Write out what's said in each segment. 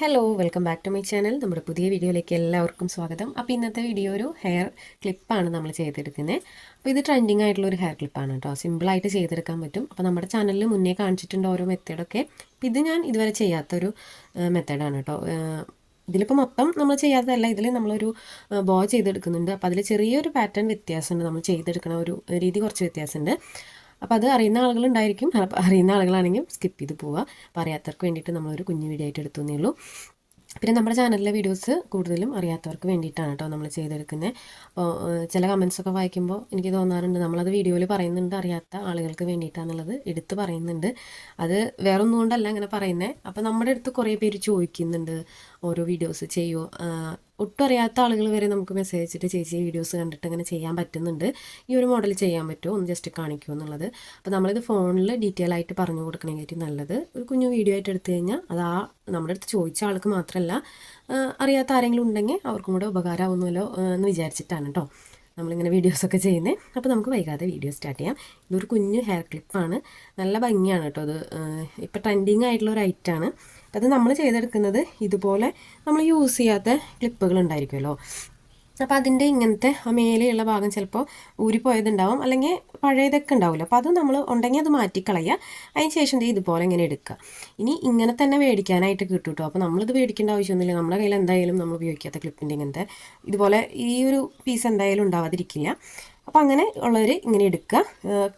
Hello welcome back to my channel. നമ്മുടെ പുതിയ വീഡിയോയിലേക്ക് എല്ലാവർക്കും സ്വാഗതം. അപ്പോൾ ഇന്നത്തെ വീഡിയോ ഒരു ഹെയർ ക്ലിപ്പാണ് നമ്മൾ ചെയ്തെടുക്കുന്നത്. അപ്പോൾ ഇത് ട്രെൻഡിങ് ആയിട്ടുള്ള ഒരു ഹെയർ ക്ലിപ്പാണ് കേട്ടോ. സിമ്പിളായിട്ട് ചെയ്തെടുക്കാൻ പറ്റും. അപ്പോൾ നമ്മുടെ ചാനലിൽ മുന്നേ കാണിച്ചിട്ടുണ്ട് ഓരോ മെത്തേഡൊക്കെ. അപ്പോൾ ഇത് ഞാൻ ഇതുവരെ ചെയ്യാത്തൊരു മെത്തേഡാണ് കേട്ടോ. ഇതിലിപ്പോൾ മൊത്തം നമ്മൾ ചെയ്യാത്തതല്ല, ഇതിൽ നമ്മളൊരു ബോ ചെയ്തെടുക്കുന്നുണ്ട്. അപ്പോൾ അതിൽ ചെറിയൊരു പാറ്റേൺ വ്യത്യാസമുണ്ട്. നമ്മൾ ചെയ്തെടുക്കുന്ന ഒരു രീതി കുറച്ച് വ്യത്യാസമുണ്ട്. അപ്പോൾ അത് അറിയുന്ന ആളുകളുണ്ടായിരിക്കും, അറിയുന്ന ആളുകളാണെങ്കിൽ സ്കിപ്പ് ചെയ്ത് പോവുക. അപ്പോൾ അറിയാത്തവർക്ക് വേണ്ടിയിട്ട് നമ്മളൊരു കുഞ്ഞു വീഡിയോ ആയിട്ട് എടുത്തു എന്നേ ഉള്ളൂ. പിന്നെ നമ്മുടെ ചാനലിലെ വീഡിയോസ് കൂടുതലും അറിയാത്തവർക്ക് വേണ്ടിയിട്ടാണ് കേട്ടോ നമ്മൾ ചെയ്തെടുക്കുന്നത്. അപ്പോൾ ചില കമൻസൊക്കെ വായിക്കുമ്പോൾ എനിക്ക് തോന്നാറുണ്ട് നമ്മളത് വീഡിയോയിൽ പറയുന്നുണ്ട്, അറിയാത്ത ആളുകൾക്ക് വേണ്ടിയിട്ടാണെന്നുള്ളത് എടുത്ത് പറയുന്നുണ്ട്. അത് വേറൊന്നും കൊണ്ടല്ല അങ്ങനെ പറയുന്നത്. അപ്പോൾ നമ്മുടെ അടുത്ത് കുറേ പേര് ചോദിക്കുന്നുണ്ട് ഓരോ വീഡിയോസ് ചെയ്യുമോ. ഒട്ടും അറിയാത്ത ആളുകൾ വരെ നമുക്ക് മെസ്സേജ് അയച്ചിട്ട് ചേച്ചി വീഡിയോസ് കണ്ടിട്ട് അങ്ങനെ ചെയ്യാൻ പറ്റുന്നുണ്ട്, ഈ ഒരു മോഡൽ ചെയ്യാൻ പറ്റുമോ ഒന്ന് ജസ്റ്റ് കാണിക്കുമോ എന്നുള്ളത്. അപ്പോൾ നമ്മളിത് ഫോണിൽ ഡീറ്റെയിൽ ആയിട്ട് പറഞ്ഞു കൊടുക്കണമെങ്കിൽ നല്ലത് ഒരു കുഞ്ഞു വീഡിയോ ആയിട്ട് എടുത്തു കഴിഞ്ഞാൽ അത് നമ്മുടെ അടുത്ത് ചോദിച്ച ആൾക്ക് മാത്രമല്ല, അറിയാത്ത ആരെങ്കിലും ഉണ്ടെങ്കിൽ അവർക്കും കൂടെ ഉപകാരമാവുന്നല്ലോ എന്ന് വിചാരിച്ചിട്ടാണ് കേട്ടോ നമ്മളിങ്ങനെ വീഡിയോസൊക്കെ ചെയ്യുന്നത്. അപ്പോൾ നമുക്ക് വൈകാതെ വീഡിയോ സ്റ്റാർട്ട് ചെയ്യാം. ഇതൊരു കുഞ്ഞു ഹെയർ ക്ലിപ്പാണ്, നല്ല ഭംഗിയാണ് കേട്ടോ. അത് ഇപ്പോൾ ട്രെൻഡിങ് ആയിട്ടുള്ള ഒരു ഐറ്റമാണ്. അത് നമ്മൾ ചെയ്തെടുക്കുന്നത് ഇതുപോലെ നമ്മൾ യൂസ് ചെയ്യാത്ത ക്ലിപ്പുകൾ ഉണ്ടായിരിക്കുമല്ലോ. അപ്പോൾ അതിൻ്റെ ഇങ്ങനത്തെ ആ മേലെയുള്ള ഭാഗം ചിലപ്പോൾ ഊരിപ്പോയതുണ്ടാവും, അല്ലെങ്കിൽ പഴയതൊക്കെ ഉണ്ടാവില്ല. അപ്പോൾ അത് നമ്മൾ ഉണ്ടെങ്കിൽ അത് മാറ്റിക്കളയുക. അതിന് ശേഷം ഇതുപോലെ ഇങ്ങനെ എടുക്കുക. ഇനി ഇങ്ങനെ തന്നെ മേടിക്കാനായിട്ട് കിട്ടും കേട്ടോ. അപ്പോൾ നമ്മളിത് മേടിക്കേണ്ട ആവശ്യമൊന്നുമില്ല. നമ്മുടെ കയ്യിൽ എന്തായാലും നമ്മൾ ഉപയോഗിക്കാത്ത ക്ലിപ്പിൻ്റെ ഇങ്ങനത്തെ ഇതുപോലെ ഈ ഒരു പീസ് എന്തായാലും ഉണ്ടാവാതിരിക്കില്ല. അപ്പോൾ അങ്ങനെ ഉള്ളവർ ഇങ്ങനെ എടുക്കുക.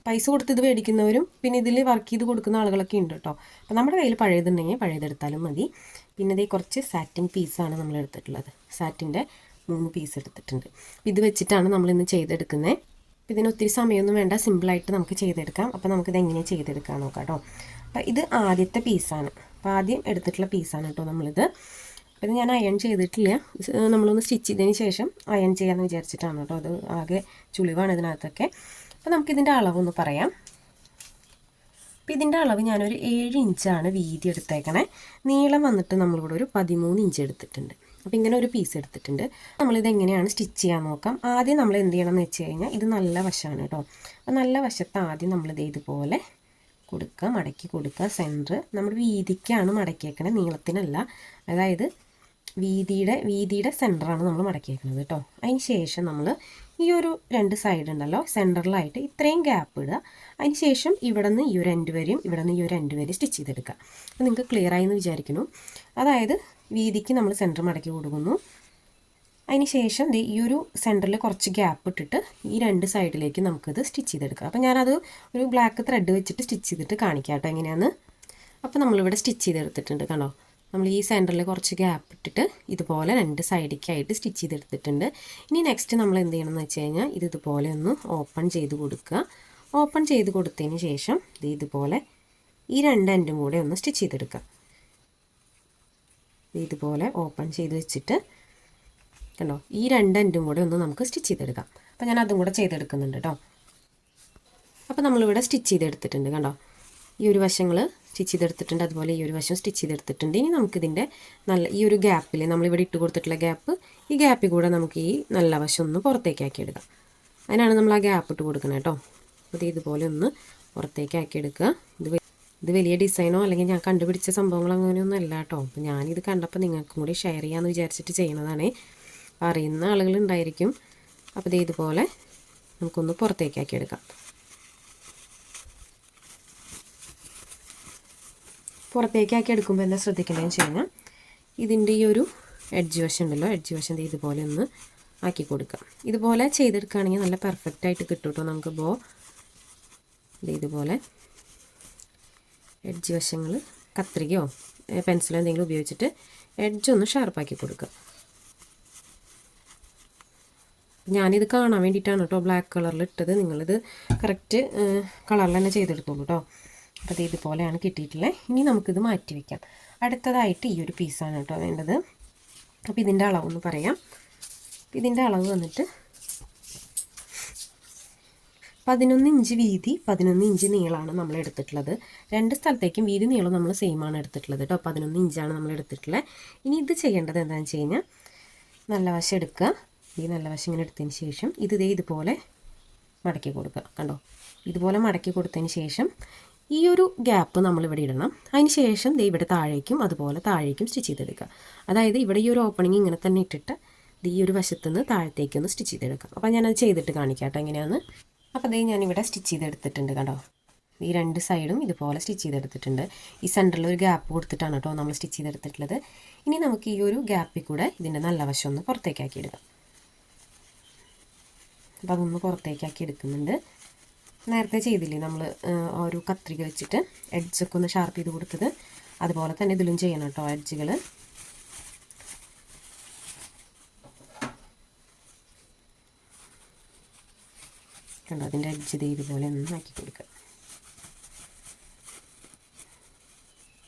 പൈസ കൊടുത്ത് ഇത് മേടിക്കുന്നവരും പിന്നെ ഇതിൽ വർക്ക് ചെയ്ത് കൊടുക്കുന്ന ആളുകളൊക്കെ ഉണ്ട് കേട്ടോ. അപ്പോൾ നമ്മുടെ കയ്യിൽ പഴയതുണ്ടെങ്കിൽ പഴയതെടുത്താലും മതി. പിന്നെ ഇതേ കുറച്ച് സാറ്റിൻ പീസാണ് നമ്മൾ എടുത്തിട്ടുള്ളത്. സാറ്റിൻ്റെ 3 പീസ് എടുത്തിട്ടുണ്ട്. ഇത് വെച്ചിട്ടാണ് നമ്മളിന്ന് ചെയ്തെടുക്കുന്നത്. ഇതിന് ഒത്തിരി സമയമൊന്നും വേണ്ട, സിമ്പിളായിട്ട് നമുക്ക് ചെയ്തെടുക്കാം. അപ്പോൾ നമുക്കിത് എങ്ങനെയാണ് ചെയ്തെടുക്കാൻ നോക്കാം കേട്ടോ. അപ്പോൾ ഇത് ആദ്യത്തെ പീസാണ്. അപ്പോൾ ആദ്യം എടുത്തിട്ടുള്ള പീസാണ് കേട്ടോ നമ്മളിത്. അപ്പോൾ ഇത് ഞാൻ അയൺ ചെയ്തിട്ടില്ല, നമ്മളൊന്ന് സ്റ്റിച്ച് ചെയ്തതിന് ശേഷം അയൺ ചെയ്യാമെന്ന് വിചാരിച്ചിട്ടാണ് കേട്ടോ. അത് ആകെ ചുളിവാണ് ഇതിനകത്തൊക്കെ. അപ്പോൾ നമുക്കിതിൻ്റെ അളവൊന്ന് പറയാം. അപ്പോൾ ഇതിൻ്റെ അളവ് ഞാനൊരു 7 ഇഞ്ചാണ് വീതി എടുത്തേക്കണേ. നീളം വന്നിട്ട് നമ്മളിവിടെ ഒരു 13 ഇഞ്ച് എടുത്തിട്ടുണ്ട്. അപ്പോൾ ഇങ്ങനെ ഒരു പീസ് എടുത്തിട്ടുണ്ട്. നമ്മളിത് എങ്ങനെയാണ് സ്റ്റിച്ച് ചെയ്യാൻ നോക്കാം. ആദ്യം നമ്മൾ എന്ത് ചെയ്യണം എന്ന് വെച്ച് കഴിഞ്ഞാൽ ഇത് നല്ല വശമാണ് കേട്ടോ. അപ്പോൾ നല്ല വശത്ത് ആദ്യം നമ്മളിത് ഇതുപോലെ കൊടുക്കുക, മടക്കി കൊടുക്കുക. സെൻറ്റർ നമ്മൾ വീതിക്കാണ് മടക്കിയേക്കണേ, നീളത്തിനല്ല. അതായത് വീതിയുടെ സെൻറ്ററാണ് നമ്മൾ മടക്കിയേക്കുന്നത് കേട്ടോ. അതിന് ശേഷം നമ്മൾ ഈ ഒരു 2 സൈഡ് ഉണ്ടല്ലോ സെൻറ്ററിലായിട്ട് ഇത്രയും ഗ്യാപ്പ് ഇടുക. അതിന് ശേഷം ഇവിടെ നിന്ന് ഈ ഒരു എൻഡ് വരെയും ഇവിടെ നിന്ന് ഈ ഒരു എൻഡ് വരെയും സ്റ്റിച്ച് ചെയ്തെടുക്കുക. അപ്പോൾ നിങ്ങൾക്ക് ക്ലിയർ ആയി എന്ന് വിചാരിക്കുന്നു. അതായത് വീതിക്ക് നമ്മൾ സെൻറ്റർ മടക്കി കൊടുക്കുന്നു. അതിന് ശേഷം ഈ ഒരു സെൻറ്ററിൽ കുറച്ച് ഗ്യാപ്പ് ഇട്ടിട്ട് ഈ 2 സൈഡിലേക്ക് നമുക്കിത് സ്റ്റിച്ച് ചെയ്തെടുക്കാം. അപ്പോൾ ഞാനത് ഒരു ബ്ലാക്ക് ത്രെഡ് വെച്ചിട്ട് സ്റ്റിച്ച് ചെയ്തിട്ട് കാണിക്കാം കേട്ടോ എങ്ങനെയാണ്. അപ്പോൾ നമ്മളിവിടെ സ്റ്റിച്ച് ചെയ്തെടുത്തിട്ടുണ്ട് കണ്ടോ. നമ്മൾ ഈ സെൻറ്ററിൽ കുറച്ച് ഗ്യാപ്പ് ഇട്ടിട്ട് ഇതുപോലെ 2 സൈഡിലേക്കായിട്ട് സ്റ്റിച്ച് ചെയ്തെടുത്തിട്ടുണ്ട്. ഇനി നെക്സ്റ്റ് നമ്മൾ എന്ത് ചെയ്യണമെന്ന് വെച്ച് കഴിഞ്ഞാൽ ഇതുപോലെ ഒന്ന് ഓപ്പൺ ചെയ്ത് കൊടുക്കുക. ഓപ്പൺ ചെയ്ത് കൊടുത്തതിന് ശേഷം ഇതുപോലെ ഈ 2 എൻഡും കൂടെ ഒന്ന് സ്റ്റിച്ച് ചെയ്തെടുക്കുക. ഇതുപോലെ ഓപ്പൺ ചെയ്ത് വെച്ചിട്ട് കണ്ടോ ഈ 2 എൻഡും കൂടെ ഒന്ന് നമുക്ക് സ്റ്റിച്ച് ചെയ്തെടുക്കാം. അപ്പോൾ ഞാൻ അതും കൂടെ ചെയ്തെടുക്കുന്നുണ്ട് കേട്ടോ. അപ്പോൾ നമ്മളിവിടെ സ്റ്റിച്ച് ചെയ്തെടുത്തിട്ടുണ്ട് കണ്ടോ. ഈ ഒരു വശങ്ങൾ സ്റ്റിച്ച് ചെയ്തെടുത്തിട്ടുണ്ട്, അതുപോലെ ഈ ഒരു വശം സ്റ്റിച്ച് ചെയ്തെടുത്തിട്ടുണ്ട്. ഇനി നമുക്കിതിൻ്റെ ഈ ഒരു ഗ്യാപ്പിൽ നമ്മളിവിടെ ഇട്ട് കൊടുത്തിട്ടുള്ള ഗ്യാപ്പ്, ഈ ഗ്യാപ്പിൽ കൂടെ നമുക്ക് ഈ നല്ല വശം ഒന്ന് പുറത്തേക്കാക്കി എടുക്കാം. അതിനാണ് നമ്മൾ ആ ഗ്യാപ്പ് ഇട്ട് കൊടുക്കുന്നത് കേട്ടോ. അപ്പോൾ ഇതുപോലെ ഒന്ന് പുറത്തേക്കാക്കി എടുക്കുക. ഇത് വലിയ ഡിസൈനോ അല്ലെങ്കിൽ ഞാൻ കണ്ടുപിടിച്ച സംഭവങ്ങളോ അങ്ങനെയൊന്നും അല്ല കേട്ടോ. അപ്പോൾ ഞാനിത് കണ്ടപ്പോൾ നിങ്ങൾക്കും കൂടി ഷെയർ ചെയ്യാമെന്ന് വിചാരിച്ചിട്ട് ചെയ്യുന്നതാണ്. അറിയുന്ന ആളുകളുണ്ടായിരിക്കും. അപ്പോൾ ഇതുപോലെ നമുക്കൊന്ന് പുറത്തേക്കാക്കി എടുക്കാം. പുറത്തേക്കാക്കി എടുക്കുമ്പോൾ എന്താ ശ്രദ്ധിക്കേണ്ടതെന്ന് വെച്ച് കഴിഞ്ഞാൽ ഇതിൻ്റെ ഈ ഒരു എഡ്ജ് വശം ഉണ്ടല്ലോ, എഡ്ജ് വശം ഇതുപോലെ ഒന്ന് ആക്കി കൊടുക്കാം. ഇതുപോലെ ചെയ്തെടുക്കുകയാണെങ്കിൽ നല്ല പെർഫെക്റ്റായിട്ട് കിട്ടും കേട്ടോ. നമുക്ക് ഇതുപോലെ എഡ്ജ് വശങ്ങൾ കത്രികയോ പെൻസിലോ എന്തെങ്കിലും ഉപയോഗിച്ചിട്ട് എഡ്ജ് ഒന്ന് ഷാർപ്പാക്കി കൊടുക്കുക. ഞാനിത് കാണാൻ വേണ്ടിയിട്ടാണ് കേട്ടോ ബ്ലാക്ക് കളറിൽ ഇട്ടത്. നിങ്ങളിത് കറക്റ്റ് കളറിൽ തന്നെ ചെയ്തെടുത്തോളൂ കേട്ടോ. അപ്പോൾ ഇതുപോലെയാണ് കിട്ടിയിട്ടുള്ളത്. ഇനി നമുക്കിത് മാറ്റി വയ്ക്കാം. അടുത്തതായിട്ട് ഈ ഒരു പീസാണ് കേട്ടോ വേണ്ടത്. അപ്പോൾ ഇതിൻ്റെ അളവൊന്ന് പറയാം. ഇതിൻ്റെ അളവ് വന്നിട്ട് 11 ഇഞ്ച് വീതി 11 ഇഞ്ച് നീളമാണ് നമ്മൾ എടുത്തിട്ടുള്ളത്. 2 സ്ഥലത്തേക്കും വീതി നീളം നമ്മൾ സെയിം ആണ് എടുത്തിട്ടുള്ളത് കേട്ടോ. 11 ഇഞ്ചാണ് നമ്മൾ എടുത്തിട്ടുള്ളത്. ഇനി ഇത് ചെയ്യേണ്ടത് എന്താണെന്ന് വെച്ച് കഴിഞ്ഞാൽ നല്ല വശം എടുക്കുക. ഈ നല്ല വശം ഇങ്ങനെ എടുത്തതിന് ശേഷം ഇതുപോലെ മടക്കി കൊടുക്കുക. കണ്ടോ, ഇതുപോലെ മടക്കി കൊടുത്തതിന് ശേഷം ഈ ഒരു ഗ്യാപ്പ് നമ്മളിവിടെ ഇടണം. അതിന് ശേഷം ഇവിടെ താഴേക്കും അതുപോലെ താഴേക്കും സ്റ്റിച്ച് ചെയ്തെടുക്കുക. അതായത് ഇവിടെ ഈ ഒരു ഓപ്പണിങ് ഇങ്ങനെ തന്നെ ഇട്ടിട്ട് ഈ ഒരു വശത്തുനിന്ന് താഴത്തേക്കൊന്ന് സ്റ്റിച്ച് ചെയ്തെടുക്കാം. അപ്പോൾ ഞാനത് ചെയ്തിട്ട് കാണിക്കാം കേട്ടോ എങ്ങനെയാണ്. അപ്പോൾ അതേ ഞാനിവിടെ സ്റ്റിച്ച് ചെയ്തെടുത്തിട്ടുണ്ട് കേട്ടോ. ഈ രണ്ട് സൈഡും ഇതുപോലെ സ്റ്റിച്ച് ചെയ്തെടുത്തിട്ടുണ്ട്. ഈ സെൻറ്ററിൽ ഒരു ഗ്യാപ്പ് കൊടുത്തിട്ടാണ് കേട്ടോ നമ്മൾ സ്റ്റിച്ച് ചെയ്തെടുത്തിട്ടുള്ളത്. ഇനി നമുക്ക് ഈ ഒരു ഗ്യാപ്പിൽ കൂടെ ഇതിൻ്റെ നല്ല വശം ഒന്ന് പുറത്തേക്കാക്കി എടുക്കാം. അപ്പോൾ അതൊന്ന് പുറത്തേക്കാക്കി എടുക്കുന്നുണ്ട്. നേരത്തെ ചെയ്തില്ലേ നമ്മൾ ഒരു കത്രിക വെച്ചിട്ട് എഡ്ജൊക്കെ ഒന്ന് ഷാർപ്പ് ചെയ്ത് കൊടുത്തത്, അതുപോലെ തന്നെ ഇതിലും ചെയ്യണം കേട്ടോ എഡ്ജുകൾ. കണ്ടോ അതിൻ്റെ എഡ്ജ് ഇതുപോലെ ഒന്ന് ആക്കി കൊടുക്കുക.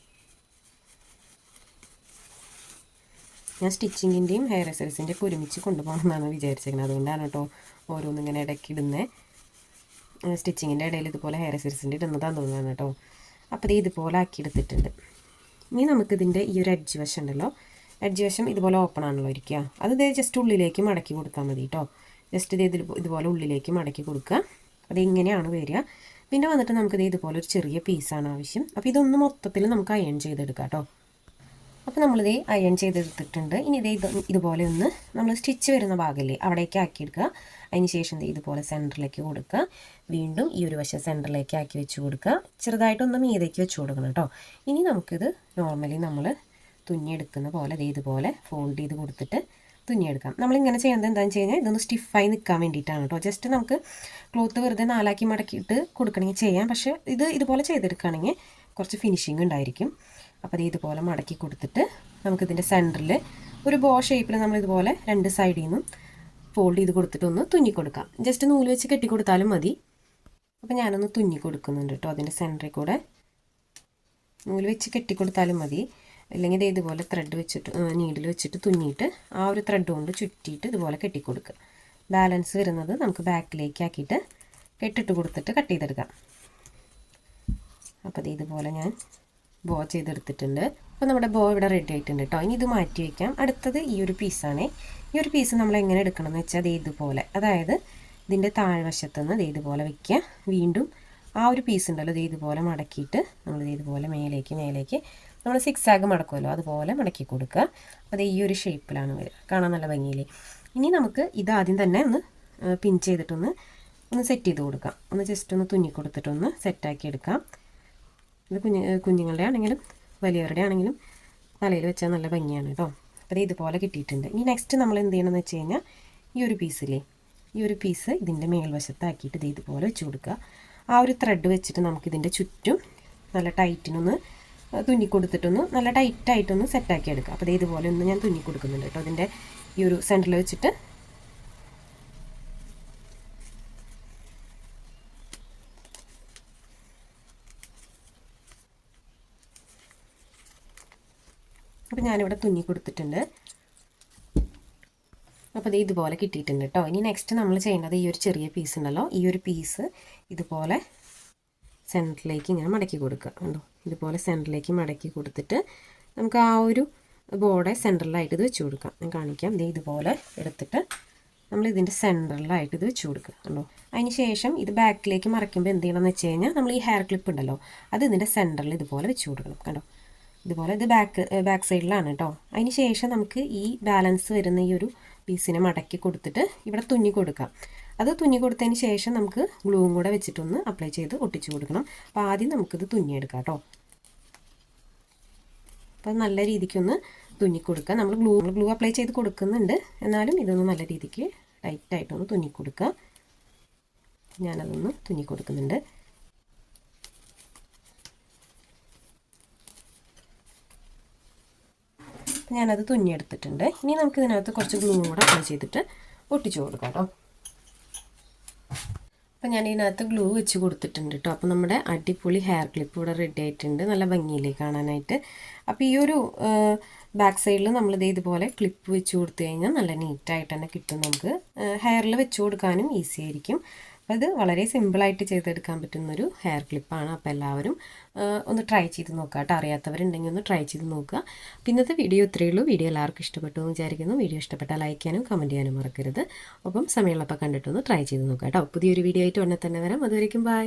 ഞാൻ സ്റ്റിച്ചിങ്ങിൻ്റെയും ഹെയർ എക്സസൈസിൻ്റെയും ഒരുമിച്ച് കൊണ്ടുപോകണമെന്നാണ് വിചാരിച്ചിരിക്കുന്നത്. അതുകൊണ്ടാണ് കേട്ടോ ഓരോന്നിങ്ങനെ ഇടയ്ക്കിടുന്നത്. സ്റ്റിച്ചിങ്ങിൻ്റെ ഇടയിൽ ഇതുപോലെ ഹെയർ എക്സസൈസിൻ്റെ ഇടുന്നതാന്ന് തോന്നുന്നതാണ് കേട്ടോ. അപ്പോൾ ഇത് ഇതുപോലെ ആക്കിയെടുത്തിട്ടുണ്ട്. ഇനി നമുക്കിതിൻ്റെ ഈ ഒരു എഡ്ജ് വശം ഉണ്ടല്ലോ, എഡ്ജ് വശം ഇതുപോലെ ഓപ്പൺ ആണല്ലോ ഇരിക്കുക. അത് ജസ്റ്റ് ഉള്ളിലേക്ക് മടക്കി കൊടുത്താൽ മതി കേട്ടോ. ജസ്റ്റ് ഇതുപോലെ ഉള്ളിലേക്ക് മടക്കി കൊടുക്കുക. അത് ഇങ്ങനെയാണ് വരിക. പിന്നെ വന്നിട്ട് നമുക്കിത് ഇതുപോലെ ഒരു ചെറിയ പീസാണ് ആവശ്യം. അപ്പോൾ ഇതൊന്ന് മൊത്തത്തിൽ നമുക്ക് അയൺ ചെയ്തെടുക്കാം കേട്ടോ. അപ്പോൾ നമ്മളിത് അയൺ ചെയ്തെടുത്തിട്ടുണ്ട്. ഇനി ഇതുപോലെ ഒന്ന് നമ്മൾ സ്റ്റിച്ച് വരുന്ന ഭാഗമല്ലേ അവിടേക്ക് ആക്കിയെടുക്കുക. അതിന് ശേഷം ഇതുപോലെ സെൻറ്ററിലേക്ക് കൊടുക്കുക. വീണ്ടും ഈ ഒരു വശം സെൻറ്ററിലേക്ക് ആക്കി വെച്ച് കൊടുക്കുക. ചെറുതായിട്ടൊന്ന് മീതേക്ക് വെച്ച് കൊടുക്കണം കേട്ടോ. ഇനി നമുക്കിത് നോർമലി നമ്മൾ തുന്നിയെടുക്കുന്ന പോലെ ഇതുപോലെ ഫോൾഡ് ചെയ്ത് കൊടുത്തിട്ട് തുന്നിയെടുക്കാം. നമ്മളിങ്ങനെ ചെയ്യുന്നത് എന്താണെന്ന് വെച്ച് കഴിഞ്ഞാൽ ഇതൊന്ന് സ്റ്റിഫായി നിൽക്കാൻ വേണ്ടിയിട്ടാണ് കേട്ടോ. ജസ്റ്റ് നമുക്ക് ക്ലോത്ത് വെറുതെ നാലാക്കി മടക്കിയിട്ട് കൊടുക്കണമെങ്കിൽ ചെയ്യാം. പക്ഷേ ഇതുപോലെ ചെയ്തെടുക്കുകയാണെങ്കിൽ കുറച്ച് ഫിനിഷിങ് ഉണ്ടായിരിക്കും. അപ്പോൾ ഇതുപോലെ മടക്കി കൊടുത്തിട്ട് നമുക്കിതിൻ്റെ സെൻറ്ററിൽ ഒരു ബോ ഷേപ്പിൽ നമ്മളിതുപോലെ രണ്ട് സൈഡിൽ നിന്നും ഫോൾഡ് ചെയ്ത് കൊടുത്തിട്ടൊന്ന് തുന്നി കൊടുക്കാം. ജസ്റ്റ് നൂല് വെച്ച് കെട്ടിക്കൊടുത്താലും മതി. അപ്പോൾ ഞാനൊന്ന് തുന്നി കൊടുക്കുന്നുണ്ട് കേട്ടോ. അതിൻ്റെ സെൻറ്ററിൽ കൂടെ നൂല് വെച്ച് കെട്ടിക്കൊടുത്താലും മതി. അല്ലെങ്കിൽ ഇതുപോലെ ത്രെഡ് വെച്ചിട്ട് നീഡിൽ വെച്ചിട്ട് തുന്നിയിട്ട് ആ ഒരു ത്രെഡ് കൊണ്ട് ചുറ്റിയിട്ട് ഇതുപോലെ കെട്ടിക്കൊടുക്കുക. ബാലൻസ് വരുന്നത് നമുക്ക് ബാക്കിലേക്ക് ആക്കിയിട്ട് കെട്ടിട്ട് കൊടുത്തിട്ട് കട്ട് ചെയ്തെടുക്കാം. അപ്പോൾ ഇതുപോലെ ഞാൻ ബോ ചെയ്തെടുത്തിട്ടുണ്ട്. അപ്പോൾ നമ്മുടെ ബോ ഇവിടെ റെഡി ആയിട്ടുണ്ട് കേട്ടോ. ഇനി ഇത് മാറ്റി വയ്ക്കാം. അടുത്തത് ഈ ഒരു പീസാണ്. ഈ ഒരു പീസ് നമ്മൾ എങ്ങനെ എടുക്കണം എന്ന് വെച്ചാൽ ഇതുപോലെ, അതായത് ഇതിൻ്റെ താഴ്വശത്തുനിന്ന് ഇതുപോലെ വയ്ക്കുക. വീണ്ടും ആ ഒരു പീസ് ഉണ്ടല്ലോ ഇതുപോലെ മടക്കിയിട്ട് നമ്മൾ ഇതുപോലെ മേലേക്ക് നമ്മൾ സിക്സാഗ് മടക്കുമല്ലോ അതുപോലെ മടക്കി കൊടുക്കുക. അപ്പോൾ ഈ ഒരു ഷേപ്പിലാണ് വരിക. കാണാൻ നല്ല ഭംഗിയില്ലേ. ഇനി നമുക്ക് ഇതാദ്യം തന്നെ ഒന്ന് പിൻ ചെയ്തിട്ടൊന്ന് സെറ്റ് ചെയ്ത് കൊടുക്കാം. ഒന്ന് ജസ്റ്റ് ഒന്ന് തുന്നി കൊടുത്തിട്ടൊന്ന് സെറ്റാക്കി എടുക്കാം. ഇത് കുഞ്ഞുങ്ങളുടെ ആണെങ്കിലും വലിയവരുടെ ആണെങ്കിലും തലയിൽ വെച്ചാൽ നല്ല ഭംഗിയാണ് കേട്ടോ. അപ്പോൾ ഇതുപോലെ കിട്ടിയിട്ടുണ്ട്. ഇനി നെക്സ്റ്റ് നമ്മൾ എന്ത് ചെയ്യണമെന്ന് വെച്ച് കഴിഞ്ഞാൽ ഈ ഒരു പീസില്ലേ, ഈ ഒരു പീസ് ഇതിൻ്റെ മേൽവശത്താക്കിയിട്ട് ഇതുപോലെ വെച്ച് കൊടുക്കുക. ആ ഒരു ത്രെഡ് വെച്ചിട്ട് നമുക്കിതിൻ്റെ ചുറ്റും നല്ല ടൈറ്റിനൊന്ന് തുന്നി കൊടുത്തിട്ടൊന്ന് നല്ല ടൈറ്റായിട്ടൊന്ന് സെറ്റാക്കി എടുക്കുക. അപ്പോൾ ഇതുപോലെ ഒന്ന് ഞാൻ തുന്നി കൊടുക്കുന്നുണ്ട് കേട്ടോ അതിൻ്റെ ഈ ഒരു സെൻറ്ററിൽ വെച്ചിട്ട്. അപ്പോൾ ഞാനിവിടെ തുന്നി കൊടുത്തിട്ടുണ്ട്. അപ്പോൾ ഇതുപോലെ കിട്ടിയിട്ടുണ്ട് കേട്ടോ. ഇനി നെക്സ്റ്റ് നമ്മൾ ചെയ്യേണ്ടത് ഈ ഒരു ചെറിയ പീസ് ഉണ്ടല്ലോ, ഈ ഒരു പീസ് ഇതുപോലെ സെൻറ്ററിലേക്ക് ഇങ്ങനെ മടക്കി കൊടുക്കുക. കണ്ടോ ഇതുപോലെ സെൻറ്ററിലേക്ക് മടക്കി കൊടുത്തിട്ട് നമുക്ക് ആ ഒരു ബോർഡ് സെൻറ്ററിലായിട്ട് ഇത് വെച്ച് കൊടുക്കാം. ഞാൻ കാണിക്കാം. ഇതുപോലെ എടുത്തിട്ട് നമ്മൾ ഇതിൻ്റെ സെൻറ്ററിലായിട്ട് ഇത് വെച്ച് കൊടുക്കുക. കണ്ടോ. അതിന് ശേഷം ഇത് ബാക്കിലേക്ക് മറയ്ക്കുമ്പോൾ എന്ത് ചെയ്യണമെന്ന് വെച്ച് കഴിഞ്ഞാൽ നമ്മൾ ഈ ഹെയർ ക്ലിപ്പ് ഉണ്ടല്ലോ അത് ഇതിൻ്റെ സെൻറ്ററിൽ ഇതുപോലെ വെച്ച് കൊടുക്കണം. കണ്ടോ ഇതുപോലെ. ഇത് ബാക്ക് സൈഡിലാണ് കേട്ടോ. അതിന് ശേഷം നമുക്ക് ഈ ബാലൻസ് വരുന്ന ഈ ഒരു പീസിനെ മടക്കി കൊടുത്തിട്ട് ഇവിടെ തുന്നി കൊടുക്കാം. അത് തുന്നി കൊടുത്തതിന് ശേഷം നമുക്ക് ഗ്ലൂവും കൂടെ വെച്ചിട്ടൊന്ന് അപ്ലൈ ചെയ്ത് ഒട്ടിച്ചു കൊടുക്കണം. അപ്പോൾ ആദ്യം നമുക്കിത് തുന്നിയെടുക്കാം കേട്ടോ. അപ്പോൾ നല്ല രീതിക്കൊന്ന് തുന്നി കൊടുക്കുക. നമ്മൾ ഗ്ലൂ അപ്ലൈ ചെയ്ത് കൊടുക്കുന്നുണ്ട്, എന്നാലും ഇതൊന്ന് നല്ല രീതിക്ക് ടൈറ്റായിട്ടൊന്ന് തുന്നി കൊടുക്കുക. ഞാനതൊന്ന് തുന്നി കൊടുക്കുന്നുണ്ട്. ഞാനത് തുന്നിയെടുത്തിട്ടുണ്ട്. ഇനി നമുക്ക് ഇതിനകത്ത് കുറച്ച് ഗ്ലൂ കൂടെ അപ്ലൈ ചെയ്തിട്ട് ഒട്ടിച്ചു കൊടുക്കാം കേട്ടോ. അപ്പോൾ ഞാൻ ഇതിനകത്ത് ഗ്ലൂ വെച്ച് കൊടുത്തിട്ടുണ്ട് കേട്ടോ. അപ്പോൾ നമ്മുടെ അടിപൊളി ഹെയർ ക്ലിപ്പ് ഇവിടെ റെഡി ആയിട്ടുണ്ട്. നല്ല ഭംഗിയില്ലേ കാണാനായിട്ട്. അപ്പോൾ ഈ ഒരു ബാക്ക് സൈഡിൽ നമ്മളിത് ഇതുപോലെ ക്ലിപ്പ് വെച്ച് കൊടുത്തു കഴിഞ്ഞാൽ നല്ല നീറ്റായിട്ട് തന്നെ കിട്ടും. നമുക്ക് ഹെയറിൽ വെച്ച് കൊടുക്കാനും ഈസി ആയിരിക്കും. അപ്പോൾ ഇത് വളരെ സിമ്പിളായിട്ട് ചെയ്തെടുക്കാൻ പറ്റുന്നൊരു ഹെയർ ക്ലിപ്പാണ്. അപ്പോൾ എല്ലാവരും ഒന്ന് ട്രൈ ചെയ്ത് നോക്കുക കേട്ടോ. അറിയാത്തവരുണ്ടെങ്കിൽ ഒന്ന് ട്രൈ ചെയ്ത് നോക്കുക. പിന്നത്തെ വീഡിയോ ഇത്രയേ ഉള്ളൂ. വീഡിയോ എല്ലാവർക്കും ഇഷ്ടപ്പെട്ടു എന്ന് വിചാരിക്കുന്നു. വീഡിയോ ഇഷ്ടപ്പെട്ടാൽ ലൈക്ക് ചെയ്യാനും കമൻറ്റ് ചെയ്യാനും മറക്കരുത്. ഒപ്പം സമയമുള്ളപ്പോൾ കണ്ടിട്ടൊന്ന് ട്രൈ ചെയ്ത് നോക്കുക കേട്ടോ. പുതിയൊരു വീഡിയോ ആയിട്ട് ഉടനെ തന്നെ വരാം. അതുവരേക്കും ബൈ.